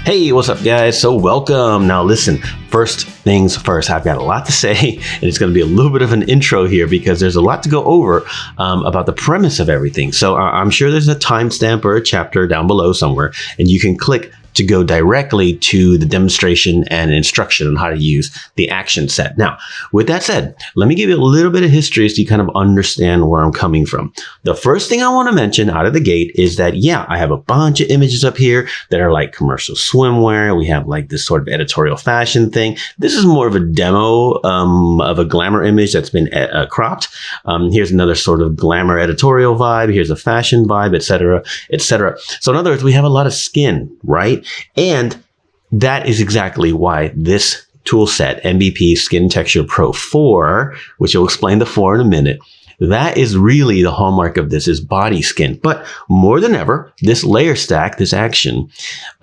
Hey, what's up guys? So welcome. Now listen, first things first, I've got a lot to say and it's going to be a little bit of an intro here because there's a lot to go over about the premise of everything. So I'm sure there's a timestamp or a chapter down below somewhere and you can click to go directly to the demonstration and instruction on how to use the action set. Now, with that said, let me give you a little bit of history so you kind of understand where I'm coming from. The first thing I want to mention out of the gate is that, yeah, I have a bunch of images up here that are like commercial swimwear. We have like this sort of editorial fashion thing. This is more of a demo of a glamour image that's been cropped. Here's another sort of glamour editorial vibe. Here's a fashion vibe, etc., etc. So in other words, we have a lot of skin, right? And that is exactly why this tool set, NBP Skin Texture Pro 4, which will explain the 4 in a minute, that is really the hallmark of this is body skin. But more than ever, this layer stack, this action,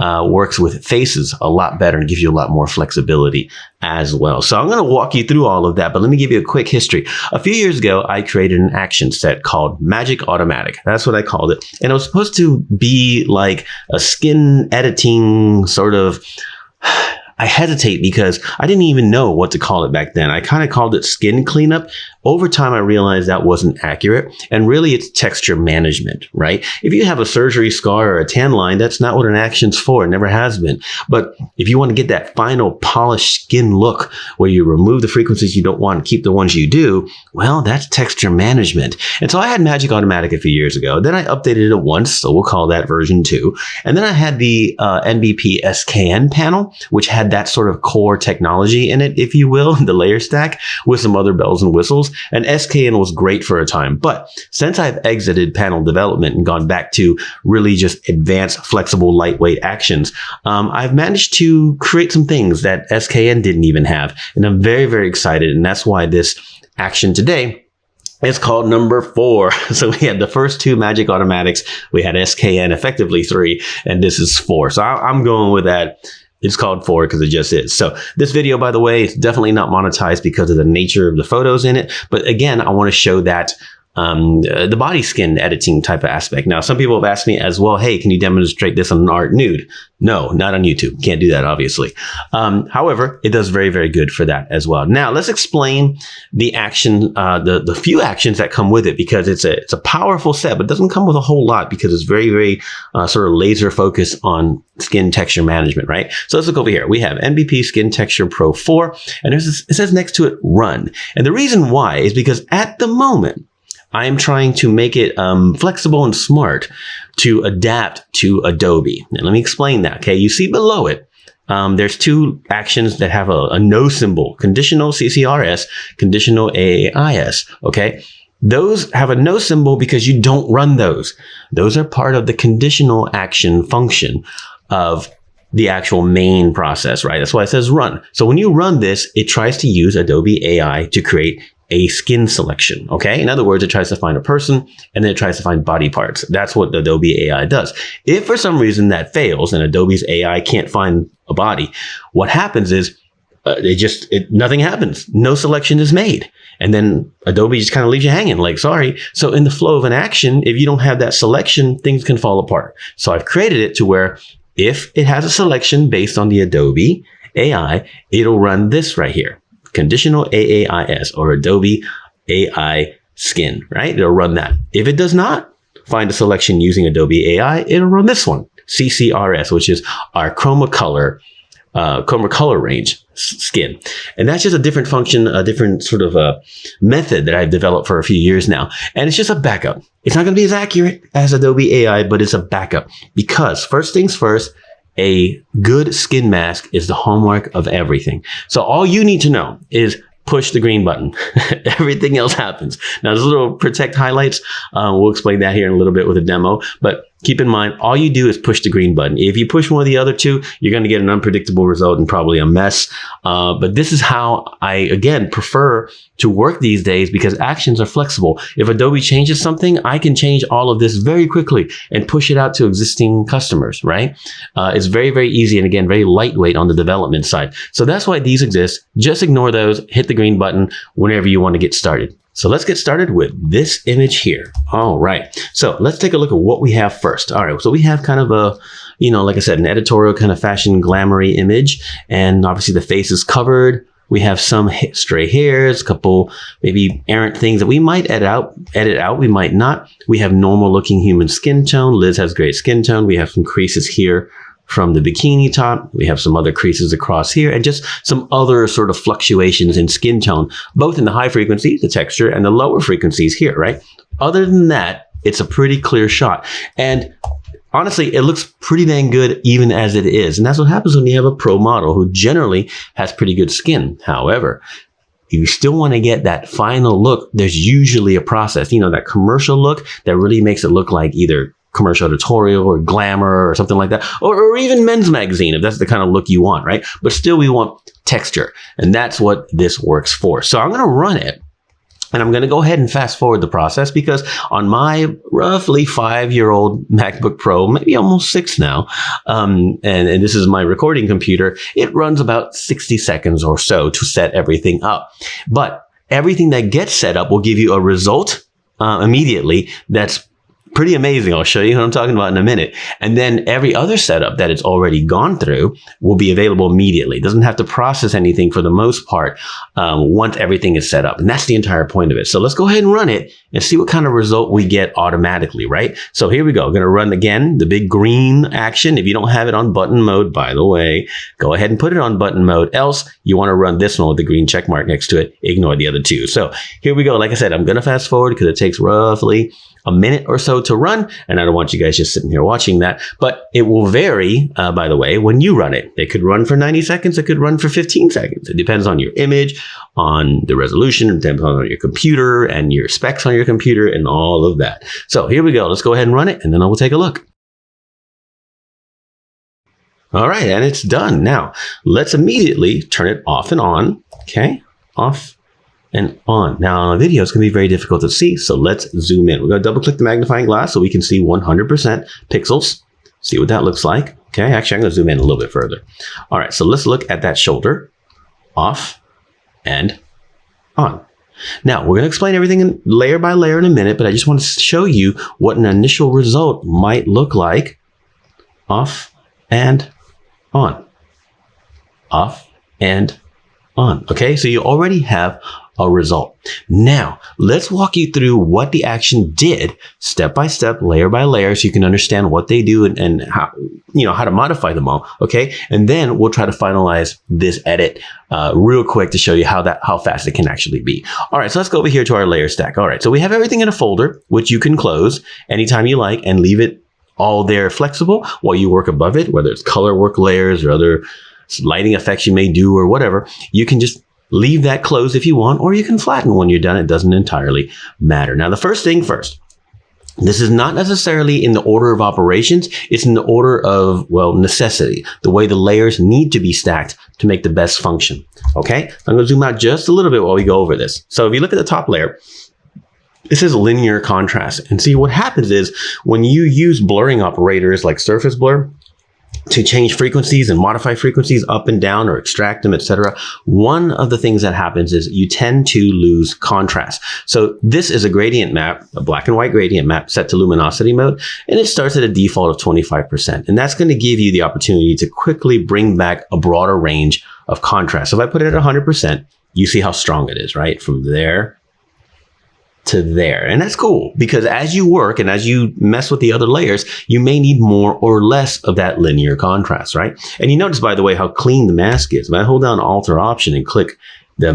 works with faces a lot better and gives you a lot more flexibility as well. So I'm going to walk you through all of that, but let me give you a quick history. A few years ago, I created an action set called Magic Automatic. That's what I called it. And it was supposed to be like a skin editing sort of... I hesitate because I didn't even know what to call it back then. I kind of called it skin cleanup. Over time, I realized that wasn't accurate. And really, it's texture management, right? If you have a surgery scar or a tan line, that's not what an action's for. It never has been. But if you want to get that final polished skin look where you remove the frequencies you don't want and keep the ones you do, well, that's texture management. And so I had Magic Automatic a few years ago. Then I updated it once, so we'll call that version 2. And then I had the NBP SKN panel, which had that sort of core technology in it, if you will, the layer stack with some other bells and whistles. And SKN was great for a time. But since I've exited panel development and gone back to really just advanced, flexible, lightweight actions, I've managed to create some things that SKN didn't even have. And I'm very, very excited. And that's why this action today it's called number 4. So we had the first 2 Magic Automatics. We had SKN, effectively 3, and this is 4. So I'm going with that. It's called 4 because it just is. So this video, by the way, is definitely not monetized because of the nature of the photos in it. But again, I want to show that the body skin editing type of aspect. Now, some people have asked me as well, hey, can you demonstrate this on an art nude? No, not on YouTube. Can't do that, obviously. However, it does very, very good for that as well. Now, let's explain the action, the few actions that come with it, because it's a powerful set, but it doesn't come with a whole lot because it's very, very sort of laser focused on skin texture management, right? So let's look over here. We have NBP Skin Texture Pro 4, and it says next to it, run. And the reason why is because at the moment, I am trying to make it flexible and smart to adapt to Adobe. And let me explain that, okay? You see below it, there's 2 actions that have a no symbol, conditional CCRS, conditional AAIS, okay? Those have a no symbol because you don't run those. Those are part of the conditional action function of the actual main process, right? That's why it says run. So when you run this, it tries to use Adobe AI to create a skin selection, okay? In other words, it tries to find a person and then it tries to find body parts. That's what Adobe AI does. If for some reason that fails and Adobe's AI can't find a body, what happens is nothing happens. No selection is made. And then Adobe just kind of leaves you hanging like, sorry. So in the flow of an action, if you don't have that selection, things can fall apart. So I've created it to where if it has a selection based on the Adobe AI, it'll run this right here. Conditional AAIS or Adobe AI Skin, right? It'll run that. If it does not find a selection using Adobe AI, it'll run this one, CCRS, which is our chroma color range skin. And that's just a different function, a different sort of a method that I've developed for a few years now. And it's just a backup. It's not going to be as accurate as Adobe AI, but it's a backup because first things first, a good skin mask is the hallmark of everything. So all you need to know is push the green button. Everything else happens. Now, there's little protect highlights. We'll explain that here in a little bit with a demo. But keep in mind, all you do is push the green button. If you push one of the other 2, you're going to get an unpredictable result and probably a mess. But this is how I, again, prefer to work these days because actions are flexible. If Adobe changes something, I can change all of this very quickly and push it out to existing customers, right? It's very, very easy and, again, very lightweight on the development side. So that's why these exist. Just ignore those. Hit the green button whenever you want to get started. So let's get started with this image here. All right. So let's take a look at what we have first. All right. So we have kind of a, like I said, an editorial kind of fashion glamoury image. And obviously the face is covered. We have some stray hairs, a couple maybe errant things that we might edit out. We might not. We have normal looking human skin tone. Liz has great skin tone. We have some creases here from the bikini top. We have some other creases across here and just some other sort of fluctuations in skin tone, both in the high frequencies, the texture, and the lower frequencies here, right? Other than that, it's a pretty clear shot. And honestly, it looks pretty dang good even as it is. And that's what happens when you have a pro model who generally has pretty good skin. However, if you still want to get that final look, there's usually a process, that commercial look that really makes it look like either commercial editorial or glamour or something like that, or even men's magazine, if that's the kind of look you want, right? But still we want texture, and that's what this works for. So I'm going to run it, and I'm going to go ahead and fast forward the process because on my roughly 5-year-old MacBook Pro, maybe almost 6 now, and this is my recording computer, it runs about 60 seconds or so to set everything up. But everything that gets set up will give you a result immediately that's pretty amazing. I'll show you what I'm talking about in a minute. And then every other setup that it's already gone through will be available immediately. It doesn't have to process anything for the most part once everything is set up. And that's the entire point of it. So let's go ahead and run it and see what kind of result we get automatically, right? So here we go. I'm going to run again the big green action. If you don't have it on button mode, by the way, go ahead and put it on button mode. Else you want to run this one with the green check mark next to it. Ignore the other two. So here we go. Like I said, I'm going to fast forward because it takes roughly a minute or so to run, and I don't want you guys just sitting here watching that, but it will vary, by the way, when you run it. It could run for 90 seconds, it could run for 15 seconds. It depends on your image, on the resolution, it depends on your computer and your specs on your computer and all of that. So here we go. Let's go ahead and run it, and then I will take a look. All right, and it's done. Now, let's immediately turn it off and on. Okay, off and on. Now on a video, it's going to be very difficult to see, so let's zoom in. We're going to double click the magnifying glass so we can see 100% pixels. See what that looks like. Okay, actually I'm going to zoom in a little bit further. All right, so let's look at that shoulder. Off and on. Now we're going to explain everything layer by layer in a minute, but I just want to show you what an initial result might look like. Off and on. Off and on. Okay, so you already have a result. Now, let's walk you through what the action did step by step, layer by layer, so you can understand what they do and how, how to modify them all. Okay. And then we'll try to finalize this edit real quick to show you how fast it can actually be. All right. So let's go over here to our layer stack. All right. So we have everything in a folder, which you can close anytime you like and leave it all there flexible while you work above it, whether it's color work layers or other lighting effects you may do or whatever. You can just leave that closed if you want, or you can flatten when you're done. It doesn't entirely matter. Now, the first thing first, this is not necessarily in the order of operations. It's in the order of, well, necessity, the way the layers need to be stacked to make the best function. Okay, I'm going to zoom out just a little bit while we go over this. So if you look at the top layer, this is linear contrast. And see, what happens is when you use blurring operators like surface blur to change frequencies and modify frequencies up and down or extract them, etc., one of the things that happens is you tend to lose contrast. So this is a gradient map, a black and white gradient map set to luminosity mode, and it starts at a default of 25%. And that's going to give you the opportunity to quickly bring back a broader range of contrast. So if I put it at 100%, you see how strong it is, right? From there to there. And that's cool because as you work and as you mess with the other layers, you may need more or less of that linear contrast, right? And you notice, by the way, how clean the mask is. When I hold down Alt or Option and click the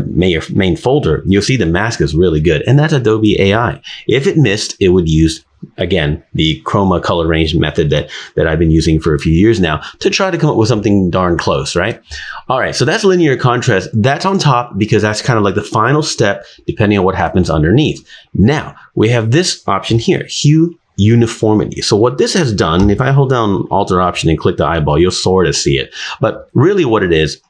main folder, you'll see the mask is really good. And that's Adobe AI. If it missed, it would use, again, the chroma color range method that I've been using for a few years now to try to come up with something darn close, right? All right, so that's linear contrast. That's on top because that's kind of like the final step depending on what happens underneath. Now, we have this option here, hue uniformity. So what this has done, if I hold down Alt or Option and click the eyeball, you'll sort of see it. But really what it is,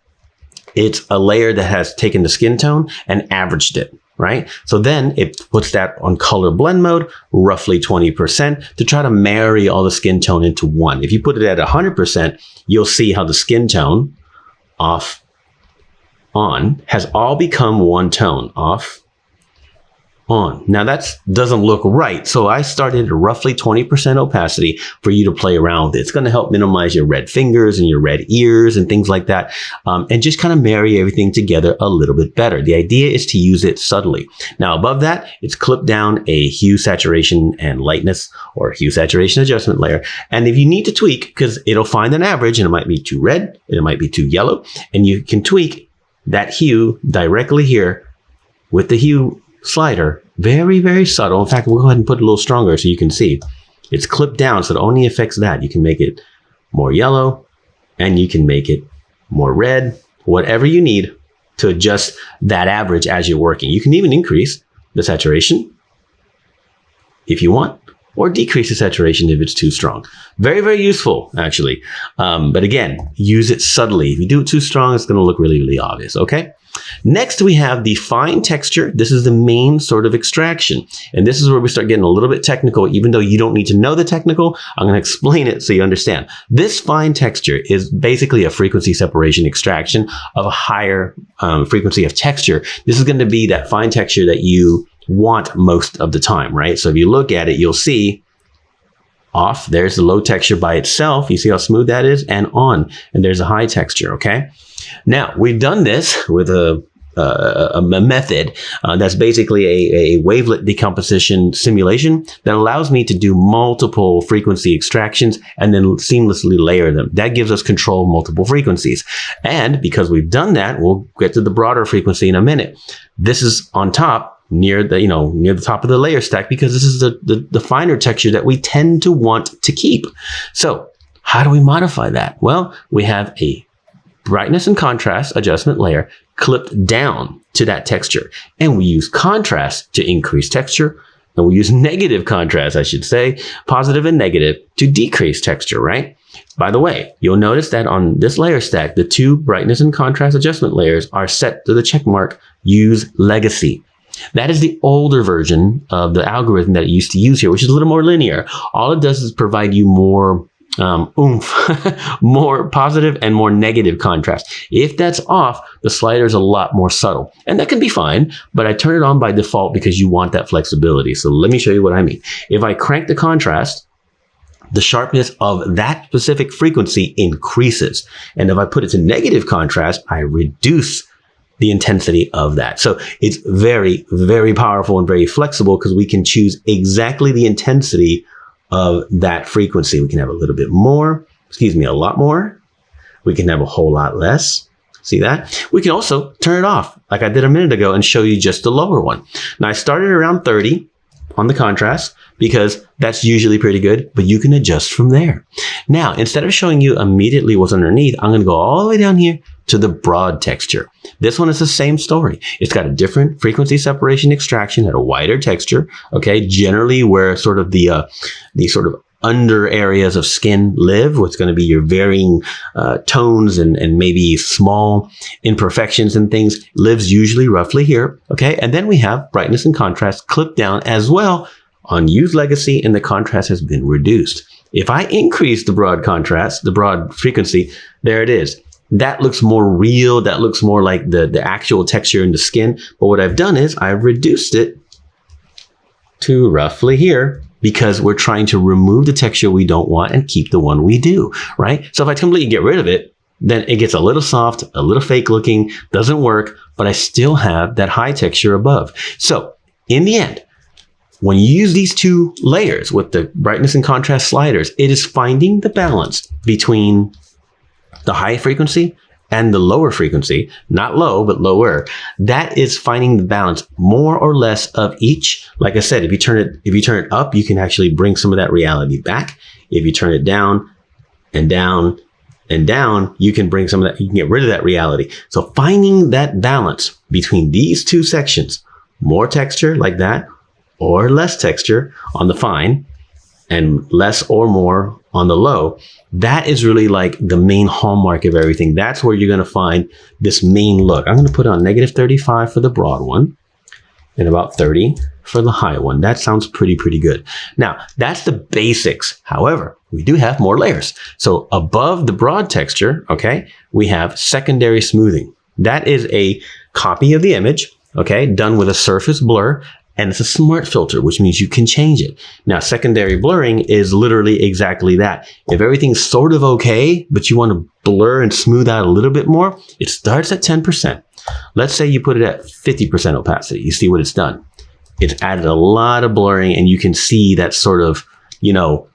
it's a layer that has taken the skin tone and averaged it, right? So then it puts that on color blend mode, roughly 20%, to try to marry all the skin tone into one. If you put it at 100%, you'll see how the skin tone, off, on, has all become one tone, off, on. Now that doesn't look right. So I started at roughly 20% opacity for you to play around with it. It's going to help minimize your red fingers and your red ears and things like that. And just kind of marry everything together a little bit better. The idea is to use it subtly. Now above that, it's clipped down a hue, saturation, and lightness, or hue, saturation, adjustment layer. And if you need to tweak, because it'll find an average and it might be too red, and it might be too yellow, and you can tweak that hue directly here with the hue slider, very, very subtle. In fact, we'll go ahead and put it a little stronger so you can see. It's clipped down, so it only affects that. You can make it more yellow, and you can make it more red, whatever you need to adjust that average as you're working. You can even increase the saturation if you want, or decrease the saturation if it's too strong. Very, very useful, actually. But again, use it subtly. If you do it too strong, it's going to look really, really obvious, okay? Next, we have the fine texture. This is the main sort of extraction. And this is where we start getting a little bit technical. Even though you don't need to know the technical, I'm going to explain it so you understand. This fine texture is basically a frequency separation extraction of a higher frequency of texture. This is going to be that fine texture that you want most of the time, right? So if you look at it, you'll see off, there's the low texture by itself. You see how smooth that is? And on, and there's a high texture, okay? Now, we've done this with a method that's basically a wavelet decomposition simulation that allows me to do multiple frequency extractions and then seamlessly layer them. That gives us control of multiple frequencies. And because we've done that, we'll get to the broader frequency in a minute. This is on top, near the top of the layer stack, because this is the finer texture that we tend to want to keep. So how do we modify that? Well, we have a brightness and contrast adjustment layer clipped down to that texture. And we use contrast to increase texture. And we use negative contrast, I should say, positive and negative, to decrease texture, right? By the way, you'll notice that on this layer stack, the two brightness and contrast adjustment layers are set to the check mark, use legacy. That is the older version of the algorithm that it used to use here, which is a little more linear. All it does is provide you more oomph, more positive and more negative contrast. If that's off, the slider is a lot more subtle. And that can be fine, but I turn it on by default because you want that flexibility. So let me show you what I mean. If I crank the contrast, the sharpness of that specific frequency increases. And if I put it to negative contrast, I reduce the intensity of that. So it's very, very powerful and very flexible because we can choose exactly the intensity of that frequency. We can have a little bit more, a lot more. We can have a whole lot less. See that? We can also turn it off like I did a minute ago and show you just the lower one. Now I started around 30 on the contrast because that's usually pretty good, but you can adjust from there. Now, instead of showing you immediately what's underneath, I'm going to go all the way down here to the broad texture. This one is the same story. It's got a different frequency separation extraction at a wider texture. Okay, generally where sort of the sort of under areas of skin live, what's going to be your varying tones and maybe small imperfections and things, lives usually roughly here. Okay, and then we have brightness and contrast clipped down as well on use legacy, and the contrast has been reduced. If I increase the broad contrast, the broad frequency, there it is. That looks more real. That looks more like the actual texture in the skin. But what I've done is I've reduced it to roughly here because we're trying to remove the texture we don't want and keep the one we do, right? So if I completely get rid of it, then it gets a little soft, a little fake looking, doesn't work, but I still have that high texture above. So in the end, when you use these two layers with the brightness and contrast sliders, it is finding the balance between the high frequency and the lower frequency, not low, but lower. That is finding the balance, more or less of each. Like I said, if you turn it up, you can actually bring some of that reality back. If you turn it down and down and down, you can bring some of that, you can get rid of that reality. So finding that balance between these two sections, more texture like that, or less texture on the fine, and less or more on the low, that is really like the main hallmark of everything. That's where you're going to find this main look. I'm going to put on negative 35 for the broad one and about 30 for the high one. That sounds pretty good. Now, that's the basics. However, we do have more layers. So above the broad texture, okay, we have secondary smoothing. That is a copy of the image, okay, done with a surface blur And it's a smart filter, which means you can change it. Now, secondary blurring is literally exactly that. If everything's sort of okay, but you want to blur and smooth out a little bit more, it starts at 10%. Let's say you put it at 50% opacity. You see what it's done. It's added a lot of blurring, and you can see that sort of, you know,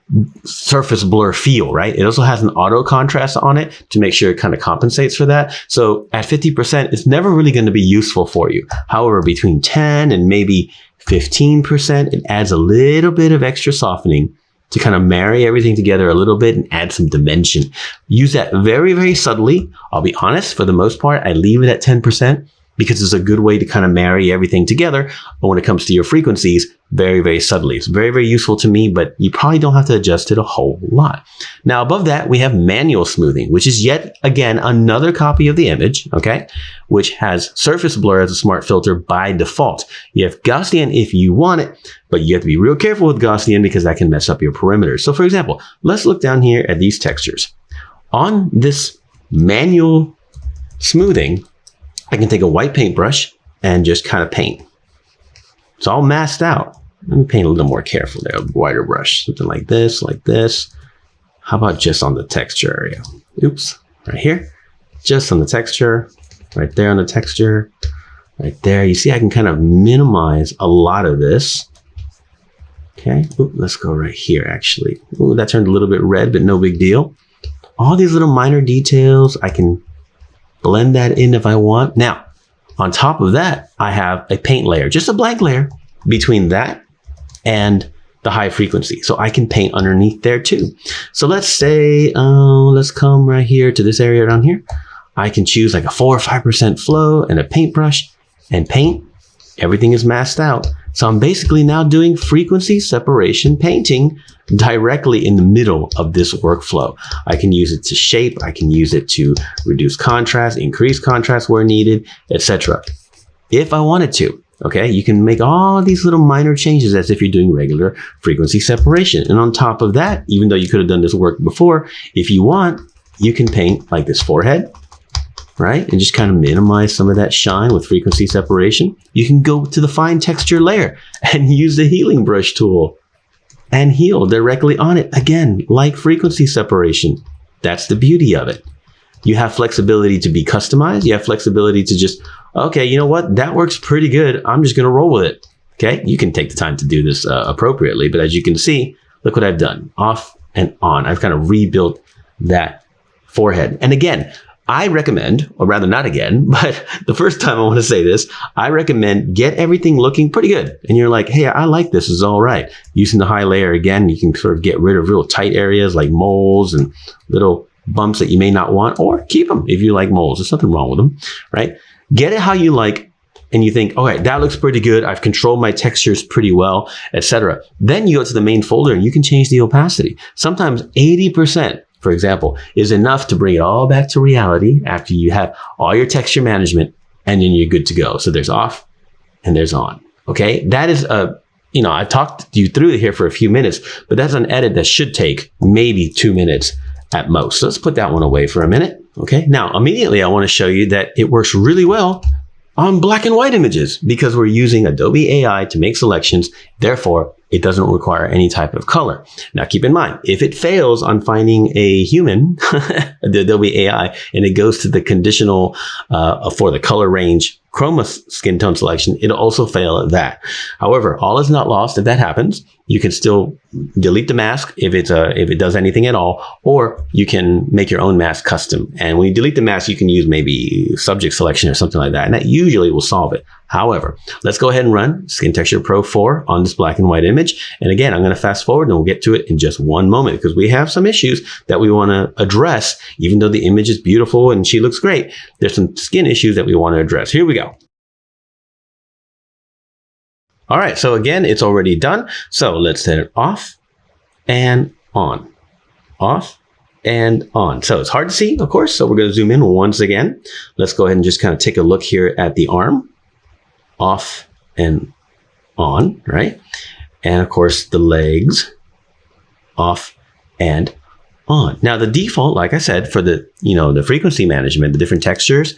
surface blur feel, right? It also has an auto contrast on it to make sure it kind of compensates for that. So at 50%, it's never really going to be useful for you. However, between 10 and maybe 15%, it adds a little bit of extra softening to kind of marry everything together a little bit and add some dimension. Use that very, very subtly. I'll be honest, for the most part, I leave it at 10% because it's a good way to kind of marry everything together. But when it comes to your frequencies, very, very subtly. It's very, very useful to me, but you probably don't have to adjust it a whole lot. Now, above that, we have manual smoothing, which is yet again another copy of the image, okay, which has surface blur as a smart filter by default. You have Gaussian if you want it, but you have to be real careful with Gaussian because that can mess up your perimeters. So for example, let's look down here at these textures. On this manual smoothing, I can take a white paintbrush and just kind of paint. It's all masked out. Let me paint a little more carefully. A wider brush, something like this, like this. How about just on the texture area? Oops, right here. Just on the texture, right there on the texture, right there. You see, I can kind of minimize a lot of this. Okay, ooh, let's go right here actually. Ooh, that turned a little bit red, but no big deal. All these little minor details, I can blend that in if I want. Now, on top of that, I have a paint layer, just a blank layer between that and the high frequency. So I can paint underneath there too. So let's say, let's come right here to this area down here. I can choose like a 4 or 5% flow and a paintbrush and paint. Everything is masked out. So I'm basically now doing frequency separation painting directly in the middle of this workflow. I can use it to shape, I can use it to reduce contrast, increase contrast where needed, etc. If I wanted to, okay, you can make all these little minor changes as if you're doing regular frequency separation. And on top of that, even though you could have done this work before, if you want, you can paint like this forehead, right? And just kind of minimize some of that shine with frequency separation. You can go to the fine texture layer and use the healing brush tool and heal directly on it. Again, like frequency separation. That's the beauty of it. You have flexibility to be customized. You have flexibility to just, okay, you know what? That works pretty good. I'm just going to roll with it. Okay. You can take the time to do this appropriately. But as you can see, look what I've done. Off and on. I've kind of rebuilt that forehead. And again, I recommend, or rather not again, but the first time I want to say this, I recommend get everything looking pretty good. And you're like, hey, I like this, is all right. Using the high layer again, you can sort of get rid of real tight areas like moles and little bumps that you may not want, or keep them if you like moles. There's nothing wrong with them, right? Get it how you like, and you think, okay, that looks pretty good. I've controlled my textures pretty well, etc. Then you go to the main folder and you can change the opacity. Sometimes 80%. For example, is enough to bring it all back to reality after you have all your texture management, and then you're good to go. So there's off and there's on. Okay, that is I've talked you through it here for a few minutes, but that's an edit that should take maybe 2 minutes at most. So let's put that one away for a minute. Okay, now immediately I want to show you that it works really well on black and white images because we're using Adobe AI to make selections. Therefore, it doesn't require any type of color. Now, keep in mind, if it fails on finding a human, the Adobe AI, and it goes to the conditional for the color range chroma skin tone selection, it'll also fail at that. However, all is not lost. If that happens, you can still delete the mask if it does anything at all, or you can make your own mask custom. And when you delete the mask, you can use maybe subject selection or something like that, and that usually will solve it. However, let's go ahead and run Skin Texture Pro 4 on this black and white image. And again, I'm going to fast forward and we'll get to it in just one moment because we have some issues that we want to address. Even though the image is beautiful and she looks great, there's some skin issues that we want to address. Here we go. All right, so again, it's already done. So let's set it off and on, off and on. So it's hard to see, of course. So we're going to zoom in once again. Let's go ahead and just kind of take a look here at the arm. Off and on, right? And of course the legs, off and on. Now the default, like I said, for the, the frequency management, the different textures,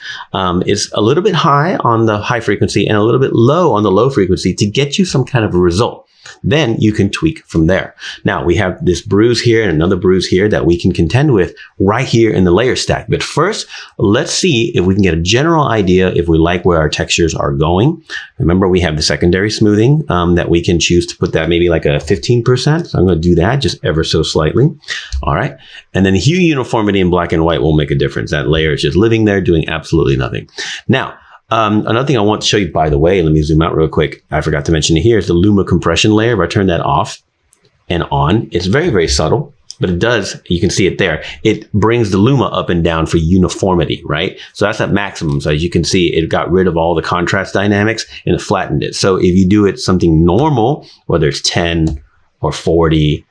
is a little bit high on the high frequency and a little bit low on the low frequency to get you some kind of a result. Then you can tweak from there. Now we have this bruise here and another bruise here that we can contend with right here in the layer stack. But first, let's see if we can get a general idea if we like where our textures are going. Remember, we have the secondary smoothing that we can choose to put that maybe like a 15%. So I'm going to do that just ever so slightly. All right. And then hue uniformity in black and white will make a difference. That layer is just living there doing absolutely nothing. Now, another thing I want to show you, by the way, let me zoom out real quick. I forgot to mention it here is the luma compression layer. If I turn that off and on, it's very, very subtle, but it does, you can see it there. It brings the luma up and down for uniformity, right? So that's at maximum. So as you can see, it got rid of all the contrast dynamics and it flattened it. So if you do it something normal, whether it's 10 or 40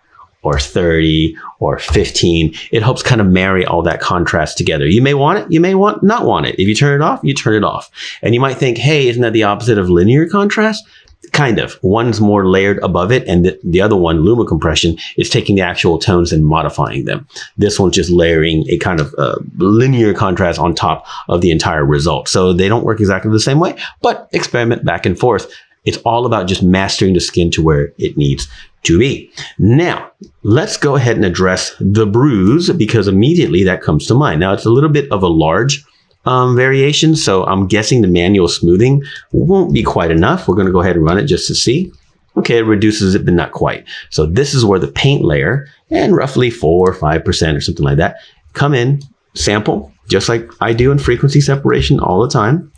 or 30 or 15, it helps kind of marry all that contrast together. You may want it, you may not want it. If you turn it off, you turn it off. And you might think, hey, isn't that the opposite of linear contrast? Kind of. One's more layered above it, and the other one, luma compression, is taking the actual tones and modifying them. This one's just layering a kind of linear contrast on top of the entire result. So they don't work exactly the same way, but experiment back and forth. It's all about just mastering the skin to where it needs to be. Now, let's go ahead and address the bruise, because immediately that comes to mind. Now, it's a little bit of a large variation, so I'm guessing the manual smoothing won't be quite enough. We're going to go ahead and run it just to see. Okay, it reduces it, but not quite. So this is where the paint layer, and roughly 4 or 5% or something like that, come in, sample, just like I do in frequency separation all the time.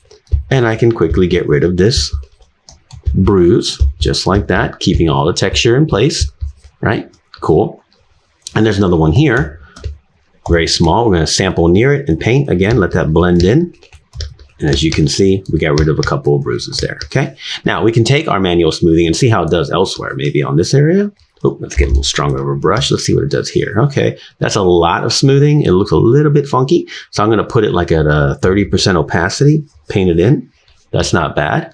And I can quickly get rid of this bruise, just like that, keeping all the texture in place, right? Cool. And there's another one here, very small. We're going to sample near it and paint again, let that blend in. And as you can see, we got rid of a couple of bruises there, okay? Now we can take our manual smoothing and see how it does elsewhere, maybe on this area. Oh, let's get a little stronger of a brush. Let's see what it does here. Okay, that's a lot of smoothing. It looks a little bit funky. So I'm going to put it like at a 30% opacity, paint it in. That's not bad.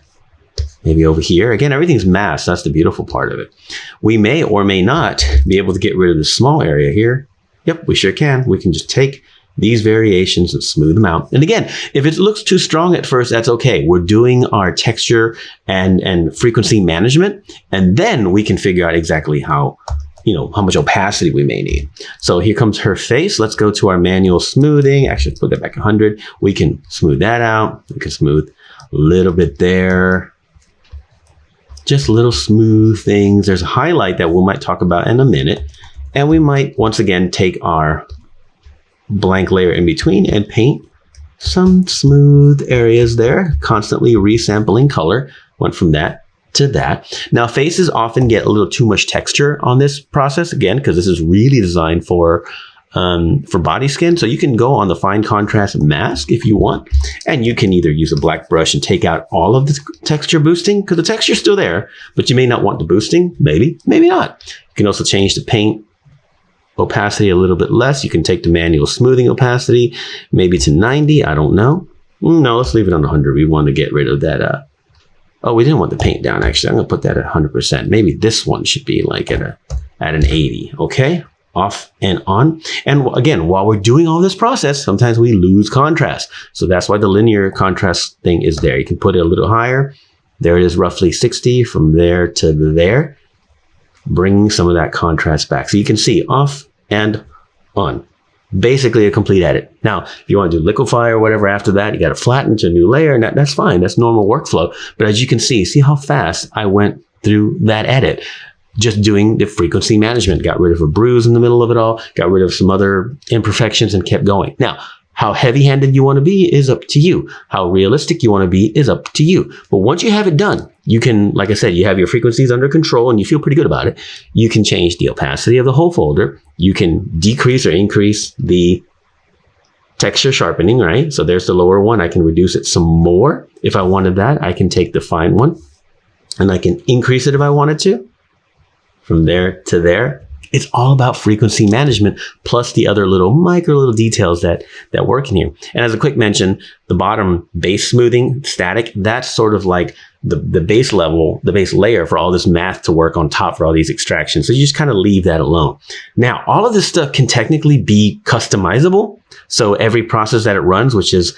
Maybe over here. Again, everything's masked. That's the beautiful part of it. We may or may not be able to get rid of the small area here. Yep, we sure can. We can just take these variations and smooth them out. And again, if it looks too strong at first, that's okay. We're doing our texture and frequency management, and then we can figure out exactly how much opacity we may need. So here comes her face. Let's go to our manual smoothing. Actually, put that back 100. We can smooth that out. We can smooth a little bit there. Just little smooth things. There's a highlight that we might talk about in a minute. And we might, once again, take our blank layer in between and paint some smooth areas there, constantly resampling color. Went from that to that. Now, faces often get a little too much texture on this process, again, because this is really designed for body skin. So you can go on the fine contrast mask if you want, and you can either use a black brush and take out all of the texture boosting, because the texture's still there, but you may not want the boosting, maybe not. You can also change the paint opacity a little bit less. You can take the manual smoothing opacity maybe to 90. I don't know. No, let's leave it on 100. We want to get rid of that. Oh, we didn't want the paint down, actually. I'm going to put that at 100%. Maybe this one should be like at an 80. Okay. Off and on. And again, while we're doing all this process, sometimes we lose contrast. So that's why the linear contrast thing is there. You can put it a little higher. There it is, roughly 60 from there to there, bringing some of that contrast back. So you can see off and on. Basically a complete edit. Now, if you want to do liquefy or whatever after that, you got to flatten to a new layer, and that's fine. That's normal workflow. But as you can see how fast I went through that edit. Just doing the frequency management, got rid of a bruise in the middle of it all, got rid of some other imperfections, and kept going. Now, how heavy-handed you want to be is up to you. How realistic you want to be is up to you. But once you have it done, you can, like I said, you have your frequencies under control and you feel pretty good about it. You can change the opacity of the whole folder. You can decrease or increase the texture sharpening, right? So there's the lower one. I can reduce it some more. If I wanted that, I can take the fine one and I can increase it if I wanted to. From there to there. It's all about frequency management, plus the other micro little details that work in here. And as a quick mention, the bottom base smoothing, static, that's sort of like the base level, the base layer for all this math to work on top for all these extractions. So you just kind of leave that alone. Now, all of this stuff can technically be customizable. So every process that it runs, which is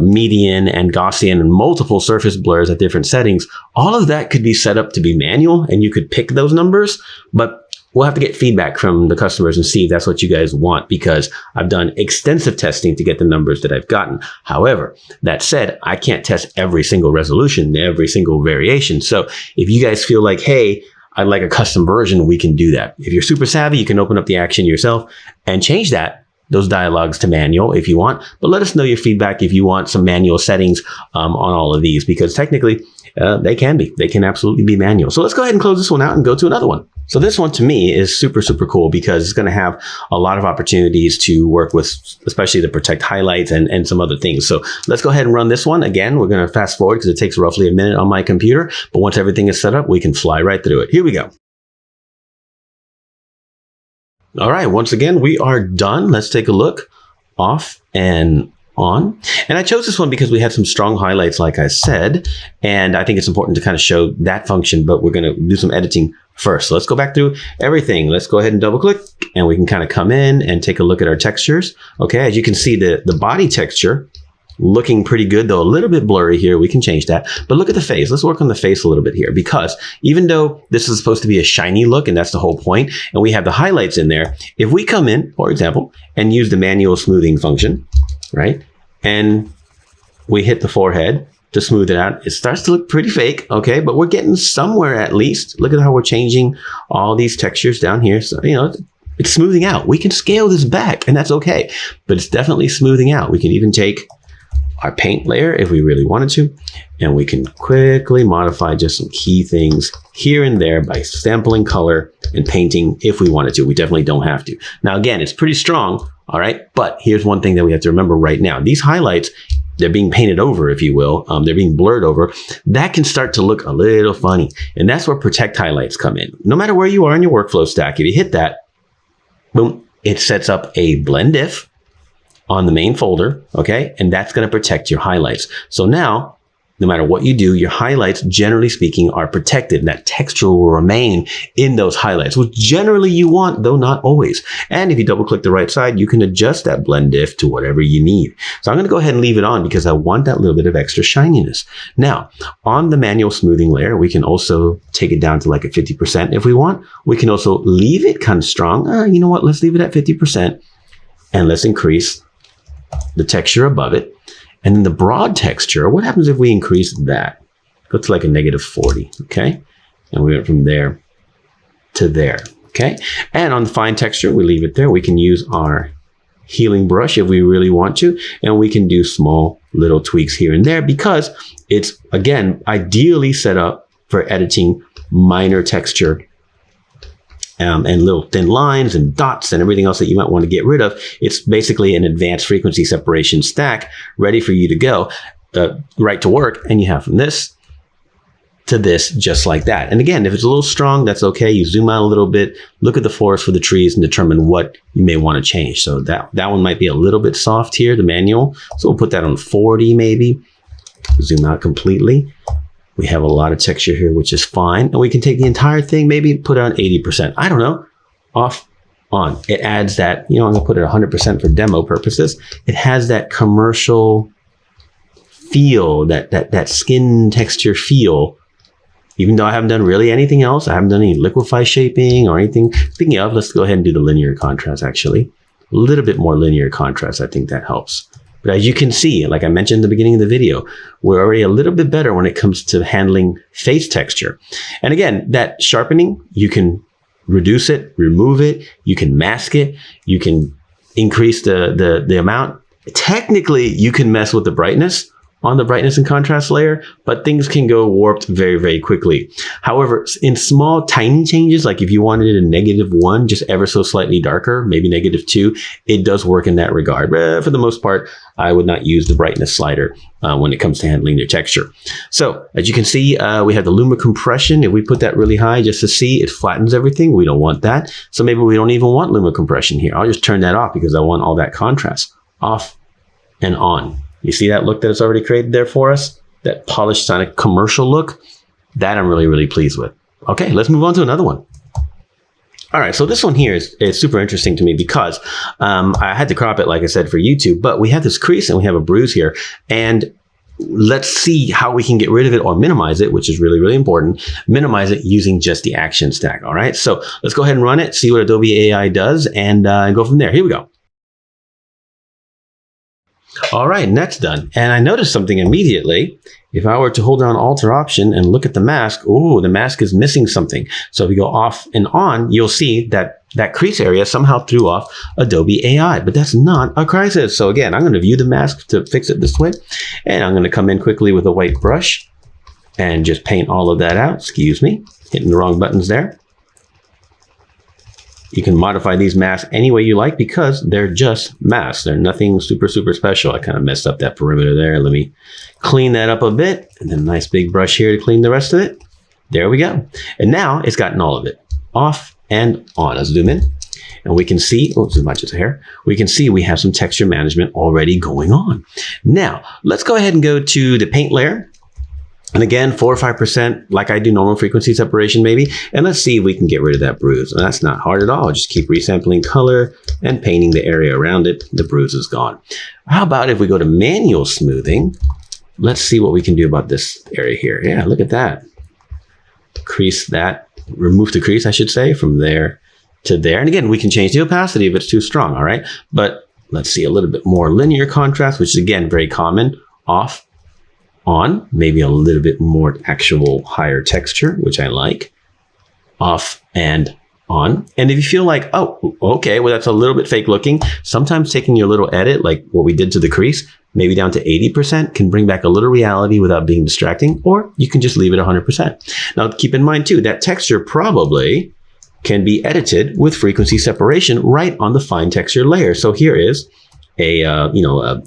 median and Gaussian and multiple surface blurs at different settings, all of that could be set up to be manual and you could pick those numbers, but we'll have to get feedback from the customers and see if that's what you guys want, because I've done extensive testing to get the numbers that I've gotten. However, that said, I can't test every single resolution, every single variation. So if you guys feel like, hey, I'd like a custom version, we can do that. If you're super savvy, you can open up the action yourself and change those dialogues to manual if you want, but let us know your feedback if you want some manual settings on all of these, because technically they can absolutely be manual. So let's go ahead and close this one out and go to another one. So this one to me is super, super cool because it's going to have a lot of opportunities to work with, especially to protect highlights and some other things. So let's go ahead and run this one. Again, we're going to fast forward because it takes roughly a minute on my computer, but once everything is set up, we can fly right through it. Here we go. All right, once again, we are done. Let's take a look. Off and on. And I chose this one because we had some strong highlights, like I said, and I think it's important to kind of show that function, but we're going to do some editing first. So let's go back through everything. Let's go ahead and double click and we can kind of come in and take a look at our textures. Okay, as you can see, the body texture looking pretty good, though a little bit blurry here. We can change that. But look at the face. Let's work on the face a little bit here, because even though this is supposed to be a shiny look, and that's the whole point, and we have the highlights in there, if we come in, for example, and use the manual smoothing function, right, and we hit the forehead to smooth it out, it starts to look pretty fake, okay, but we're getting somewhere at least. Look at how we're changing all these textures down here. So, you know, it's smoothing out. We can scale this back, and that's okay, but it's definitely smoothing out. We can even take our paint layer if we really wanted to, and we can quickly modify just some key things here and there by sampling color and painting if we wanted to. We definitely don't have to. Now, again, it's pretty strong, all right, but here's one thing that we have to remember right now. These highlights, they're being painted over, if you will. They're being blurred over. That can start to look a little funny, and that's where protect highlights come in. No matter where you are in your workflow stack, if you hit that, boom, it sets up a blend if on the main folder, okay? And that's going to protect your highlights. So now, no matter what you do, your highlights, generally speaking, are protected. And that texture will remain in those highlights, which generally you want, though not always. And if you double click the right side, you can adjust that blend diff to whatever you need. So I'm going to go ahead and leave it on because I want that little bit of extra shininess. Now, on the manual smoothing layer, we can also take it down to like a 50% if we want. We can also leave it kind of strong. You know what? Let's leave it at 50% and let's increase the texture above it. And then the broad texture, what happens if we increase that? Go to like a -40, okay? And we went from there to there, okay? And on the fine texture, we leave it there. We can use our healing brush if we really want to, and we can do small little tweaks here and there because it's, again, ideally set up for editing minor texture and little thin lines and dots and everything else that you might want to get rid of. It's basically an advanced frequency separation stack ready for you to go right to work. And you have from this to this, just like that. And again, if it's a little strong, that's okay. You zoom out a little bit, look at the forest for the trees and determine what you may want to change. So that one might be a little bit soft here, the manual. So we'll put that on 40 maybe. Zoom out completely. We have a lot of texture here, which is fine. And we can take the entire thing, maybe put it on 80%. I don't know. Off, on. It adds that, you know, I'm going to put it 100% for demo purposes. It has that commercial feel, that skin texture feel. Even though I haven't done really anything else, I haven't done any liquefy shaping or anything. Speaking of, let's go ahead and do the linear contrast, actually. A little bit more linear contrast. I think that helps. But as you can see, like I mentioned in the beginning of the video, we're already a little bit better when it comes to handling face texture. And again, that sharpening, you can reduce it, remove it, you can mask it, you can increase the amount. Technically, you can mess with the brightness on the brightness and contrast layer, but things can go warped very, very quickly. However, in small, tiny changes, like if you wanted it a -1, just ever so slightly darker, maybe -2, it does work in that regard. But for the most part, I would not use the brightness slider when it comes to handling your texture. So as you can see, we have the luma compression. If we put that really high just to see, it flattens everything. We don't want that. So maybe we don't even want luma compression here. I'll just turn that off because I want all that contrast. Off and on. You see that look that it's already created there for us? that polished kind of commercial look, that I'm really, really pleased with. Okay, let's move on to another one. All right, so this one here is super interesting to me because I had to crop it, like I said, for YouTube, but we have this crease and we have a bruise here. And let's see how we can get rid of it or minimize it, which is really, really important. Minimize it using just the action stack. All right, so let's go ahead and run it, see what Adobe AI does, and go from there. Here we go. All right, and that's done. And I noticed something immediately. If I were to hold down Alt or Option and look at the mask, oh, the mask is missing something. So if we go off and on, you'll see that that crease area somehow threw off Adobe AI, but that's not a crisis. So again, I'm going to view the mask to fix it this way. And I'm going to come in quickly with a white brush and just paint all of that out. Excuse me, hitting the wrong buttons there. You can modify these masks any way you like because they're just masks. They're nothing super, super special. I kind of messed up that perimeter there. Let me clean that up a bit. And then a nice big brush here to clean the rest of it. There we go. And now it's gotten all of it off and on. Let's zoom in. And we can see, oh, zoom out just a hair. We can see we have some texture management already going on. Now, let's go ahead and go to the paint layer. And again, 4 or 5%, like I do normal frequency separation maybe. And let's see if we can get rid of that bruise. And that's not hard at all. Just keep resampling color and painting the area around it. The bruise is gone. How about if we go to manual smoothing? Let's see what we can do about this area here. Yeah, look at that. Crease that, remove the crease, I should say, from there to there. And again, we can change the opacity if it's too strong, all right? But let's see a little bit more linear contrast, which is again, very common. Off, on, maybe a little bit more actual higher texture, which I like. Off and on. And if you feel like, oh, okay, well, that's a little bit fake looking, sometimes taking your little edit, like what we did to the crease, maybe down to 80% can bring back a little reality without being distracting, or you can just leave it 100%. Now, keep in mind too, that texture probably can be edited with frequency separation right on the fine texture layer. So here is a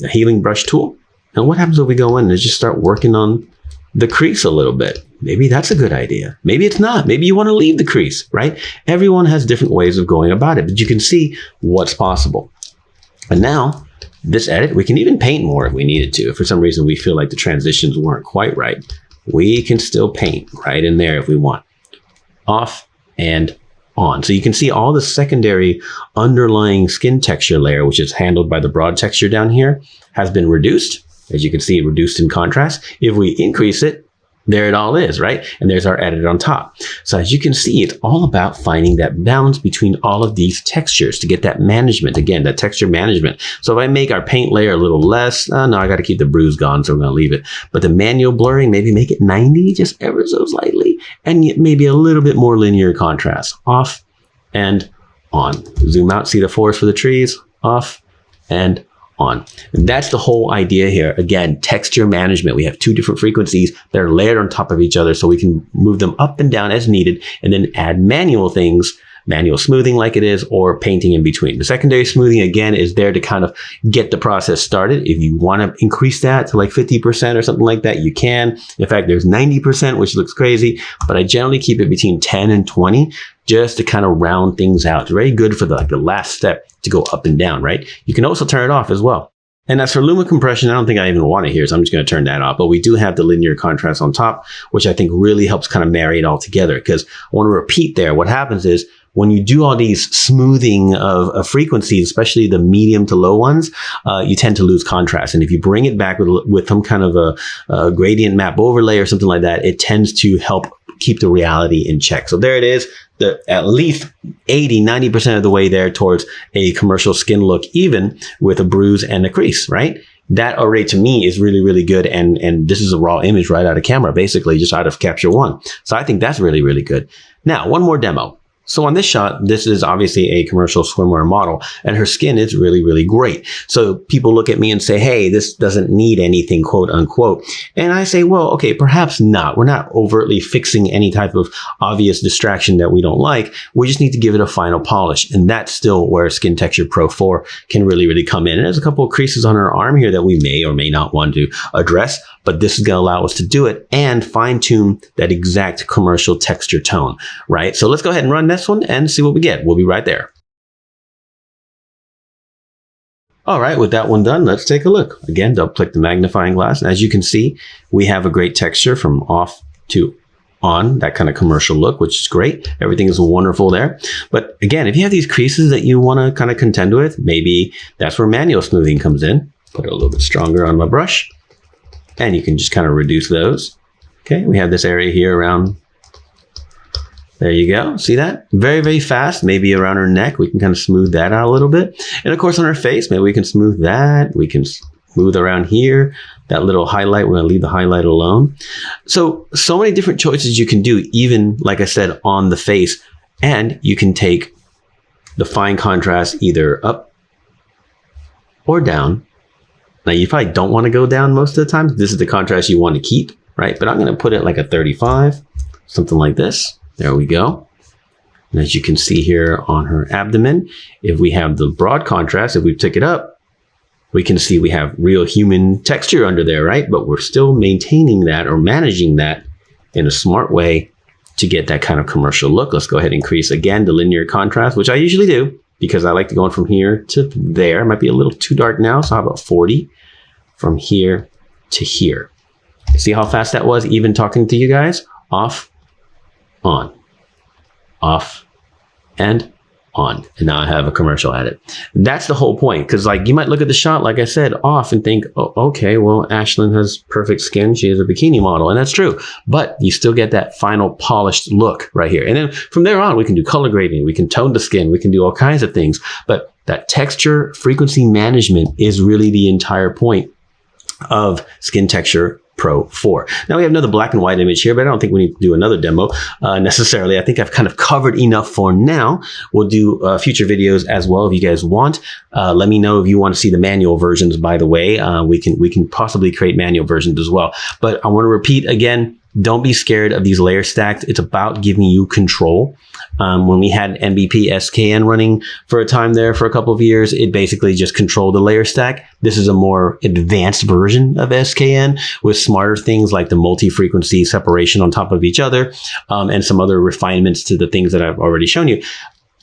healing brush tool. And what happens if we go in and just start working on the crease a little bit? Maybe that's a good idea. Maybe it's not. Maybe you want to leave the crease, right? Everyone has different ways of going about it, but you can see what's possible. And now, this edit, we can even paint more if we needed to. If for some reason we feel like the transitions weren't quite right, we can still paint right in there if we want. Off and on. So you can see all the secondary underlying skin texture layer, which is handled by the broad texture down here, has been reduced. As you can see, reduced in contrast. If we increase it, there it all is, right? And there's our edit on top. So as you can see, it's all about finding that balance between all of these textures to get that management, again, that texture management. So if I make our paint layer a little less, no, I got to keep the bruise gone, so I'm going to leave it. But the manual blurring, maybe make it 90, just ever so slightly, and maybe a little bit more linear contrast. Off and on. Zoom out, see the forest for the trees. Off and on. And that's the whole idea here. Again, texture management. We have two different frequencies that are layered on top of each other, so we can move them up and down as needed, and then add manual things, manual smoothing like it is, or painting in between. The secondary smoothing, again, is there to kind of get the process started. If you want to increase that to like 50% or something like that, you can. In fact, there's 90%, which looks crazy, but I generally keep it between 10 and 20 just to kind of round things out. It's very good for the last step to go up and down, right? You can also turn it off as well. And as for luma compression, I don't think I even want it here, so I'm just going to turn that off. But we do have the linear contrast on top, which I think really helps kind of marry it all together. Because I want to repeat there, what happens is when you do all these smoothing of frequencies, especially the medium to low ones, you tend to lose contrast. And if you bring it back with some kind of a gradient map overlay or something like that, it tends to help keep the reality in check. So there it is. At least 80–90% of the way there towards a commercial skin look, even with a bruise and a crease, right? That already to me is really, really good. And this is a raw image right out of camera, basically just out of Capture One. So I think that's really, really good. Now, one more demo. So on this shot, this is obviously a commercial swimwear model, and her skin is really, really great. So people look at me and say, hey, this doesn't need anything, quote unquote. And I say, well, okay, perhaps not. We're not overtly fixing any type of obvious distraction that we don't like. We just need to give it a final polish. And that's still where Skin Texture Pro 4 can really, really come in. And there's a couple of creases on her arm here that we may or may not want to address, but this is going to allow us to do it and fine tune that exact commercial texture tone, right? So let's go ahead and run this one and see what we get. We'll be right there. All right, with that one done, let's take a look. Again, double click the magnifying glass. And as you can see, we have a great texture from off to on, that kind of commercial look, which is great. Everything is wonderful there. But again, if you have these creases that you want to kind of contend with, maybe that's where manual smoothing comes in. Put it a little bit stronger on my brush, and you can just kind of reduce those. Okay, we have this area here around. There you go. See that? Very, very fast. Maybe around her neck, we can kind of smooth that out a little bit. And of course on her face, maybe we can smooth that. We can smooth around here. That little highlight, we're going to leave the highlight alone. So many different choices you can do, even like I said, on the face. And you can take the fine contrast either up or down. Now you probably don't want to go down most of the time. This is the contrast you want to keep, right? But I'm going to put it like a 35, something like this. There we go. And as you can see here on her abdomen, if we have the broad contrast, if we pick it up, we can see we have real human texture under there, right? But we're still maintaining that or managing that in a smart way to get that kind of commercial look. Let's go ahead and increase again the linear contrast, which I usually do because I like to go from here to there. It might be a little too dark now, so how about 40 from here to here? See how fast that was, even talking to you guys? Off, on, off, and on. And now I have a commercial at it. That's the whole point, because like you might look at the shot, like I said, off and think, oh, okay, well, Ashlyn has perfect skin. She is a bikini model, and that's true. But you still get that final polished look right here. And then from there on, we can do color grading. We can tone the skin. We can do all kinds of things. But that texture frequency management is really the entire point of Skin Texture Pro 4. Now we have another black and white image here, but I don't think we need to do another demo necessarily. I think I've kind of covered enough for now. We'll do future videos as well if you guys want. Let me know if you want to see the manual versions, by the way. We can possibly create manual versions as well. But I want to repeat again, don't be scared of these layer stacks. It's about giving you control. When we had NBP SKN running for a time there for a couple of years, it basically just controlled the layer stack. This is a more advanced version of SKN with smarter things like the multi-frequency separation on top of each other, and some other refinements to the things that I've already shown you.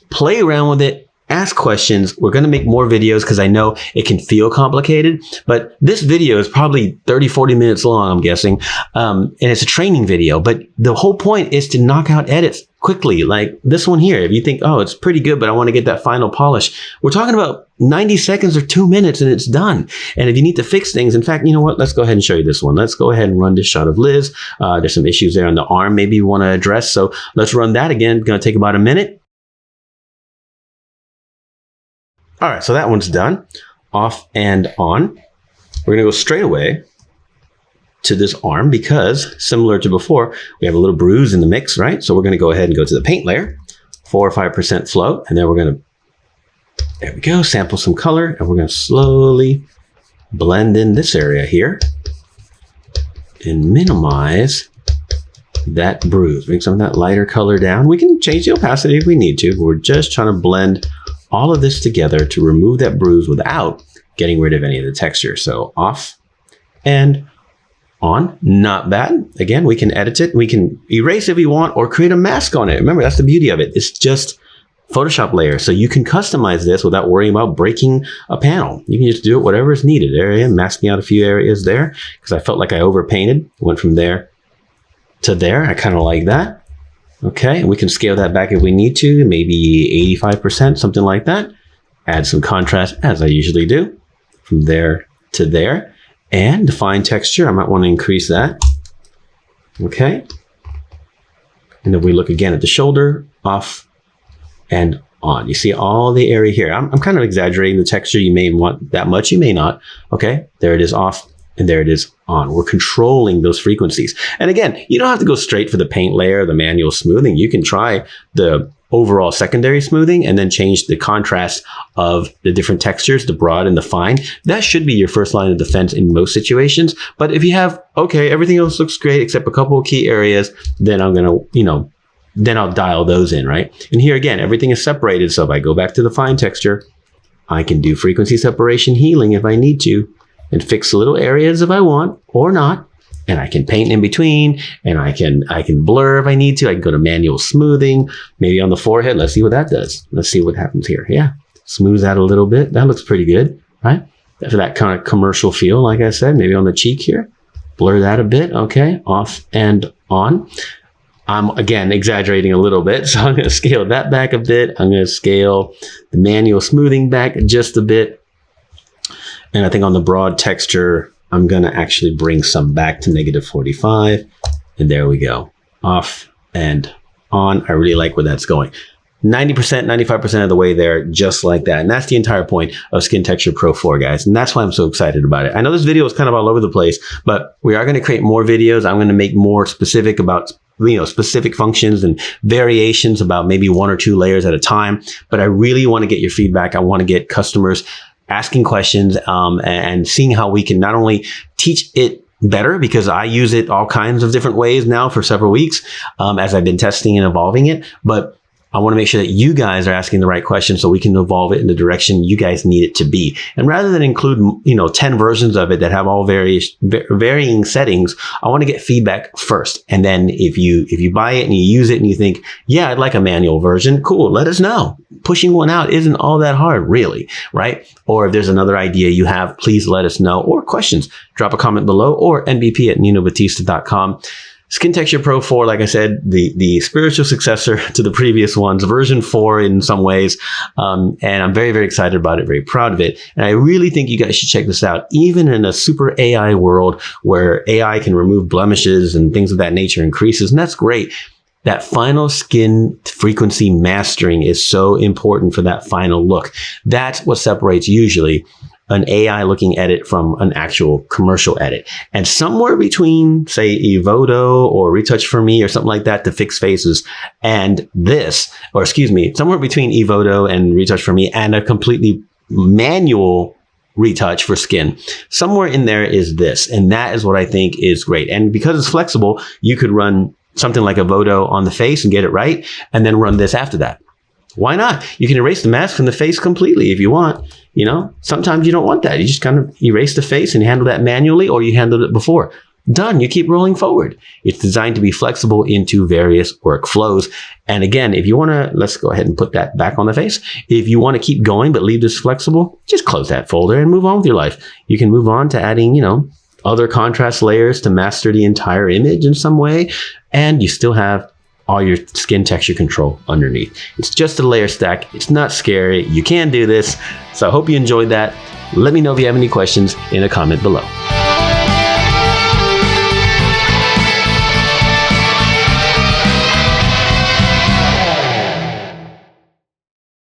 Play around with it. Ask questions. We're going to make more videos because I know it can feel complicated, but this video is probably 30, 40 minutes long, I'm guessing. And it's a training video, but the whole point is to knock out edits quickly. Like this one here, if you think, oh, it's pretty good, but I want to get that final polish. We're talking about 90 seconds or 2 minutes and it's done. And if you need to fix things, in fact, you know what? Let's go ahead and show you this one. Let's go ahead and run this shot of Liz. There's some issues there on the arm maybe you want to address. So let's run that again. Going to take about a minute. All right, so that one's done. Off and on. We're going to go straight away to this arm because similar to before, we have a little bruise in the mix, right? So we're going to go ahead and go to the paint layer, 4 or 5% float, and then we're going to, there we go, sample some color, and we're going to slowly blend in this area here and minimize that bruise. Bring some of that lighter color down. We can change the opacity if we need to, but we're just trying to blend all of this together to remove that bruise without getting rid of any of the texture. So off and on, not bad. Again, we can edit it. We can erase if we want or create a mask on it. Remember, that's the beauty of it. It's just Photoshop layer. So you can customize this without worrying about breaking a panel. You can just do it whatever is needed. There I am, masking out a few areas there because I felt like I overpainted. Went from there to there. I kind of like that. Okay, and we can scale that back if we need to, maybe 85%, something like that. Add some contrast, as I usually do, from there to there. And define texture, I might want to increase that. Okay. And if we look again at the shoulder, off and on. You see all the area here. I'm kind of exaggerating the texture. You may want that much, you may not. Okay, there it is, off. And there it is on. We're controlling those frequencies. And again, you don't have to go straight for the paint layer, the manual smoothing. You can try the overall secondary smoothing and then change the contrast of the different textures, the broad and the fine. That should be your first line of defense in most situations. But if you have, okay, everything else looks great except a couple of key areas, then I'm going to, then I'll dial those in, right? And here again, everything is separated. So if I go back to the fine texture, I can do frequency separation healing if I need to, and fix little areas if I want or not. And I can paint in between, and I can blur if I need to. I can go to manual smoothing, maybe on the forehead. Let's see what that does. Let's see what happens here. Yeah, smooths out a little bit. That looks pretty good, right? For that kind of commercial feel, like I said, maybe on the cheek here. Blur that a bit, okay? Off and on. I'm, again, exaggerating a little bit, so I'm going to scale that back a bit. I'm going to scale the manual smoothing back just a bit. And I think on the broad texture, I'm going to actually bring some back to -45. And there we go. Off and on. I really like where that's going. 90%, 95% of the way there, just like that. And that's the entire point of Skin Texture Pro 4, guys. And that's why I'm so excited about it. I know this video is kind of all over the place, but we are going to create more videos. I'm going to make more specific about, you know, specific functions and variations about maybe 1 or 2 layers at a time. But I really want to get your feedback. I want to get customers asking questions and seeing how we can not only teach it better, because I use it all kinds of different ways now for several weeks as I've been testing and evolving it, but I want to make sure that you guys are asking the right questions so we can evolve it in the direction you guys need it to be. And rather than include, you know, 10 versions of it that have all varying settings, I want to get feedback first. And then if you buy it and you use it and you think, yeah, I'd like a manual version, cool, let us know. Pushing one out isn't all that hard, really, right? Or if there's another idea you have, please let us know. Or questions, drop a comment below, or nbp@ninobatista.com. Skin Texture Pro 4, like I said, the spiritual successor to the previous ones, version 4 in some ways. And I'm very, very excited about it, very proud of it. And I really think you guys should check this out, even in a super AI world where AI can remove blemishes and things of that nature and creases. And that's great. That final skin frequency mastering is so important for that final look. That's what separates usually an AI looking edit from an actual commercial edit. And somewhere between, say, Evoto or Retouch for Me or something like that to fix faces and this, or excuse me, somewhere between Evoto and Retouch for Me and a completely manual retouch for skin. Somewhere in there is this. And that is what I think is great. And because it's flexible, you could run something like Evoto on the face and get it right, and then run this after that. Why not? You can erase the mask from the face completely if you want. You know, sometimes you don't want that. You just kind of erase the face and handle that manually, or you handled it before. Done. You keep rolling forward. It's designed to be flexible into various workflows. And again, if you want to, let's go ahead and put that back on the face. If you want to keep going but leave this flexible, just close that folder and move on with your life. You can move on to adding, you know, other contrast layers to master the entire image in some way. And you still have all your skin texture control underneath. It's just a layer stack. It's not scary. You can do this. So I hope you enjoyed that. Let me know if you have any questions in a comment below.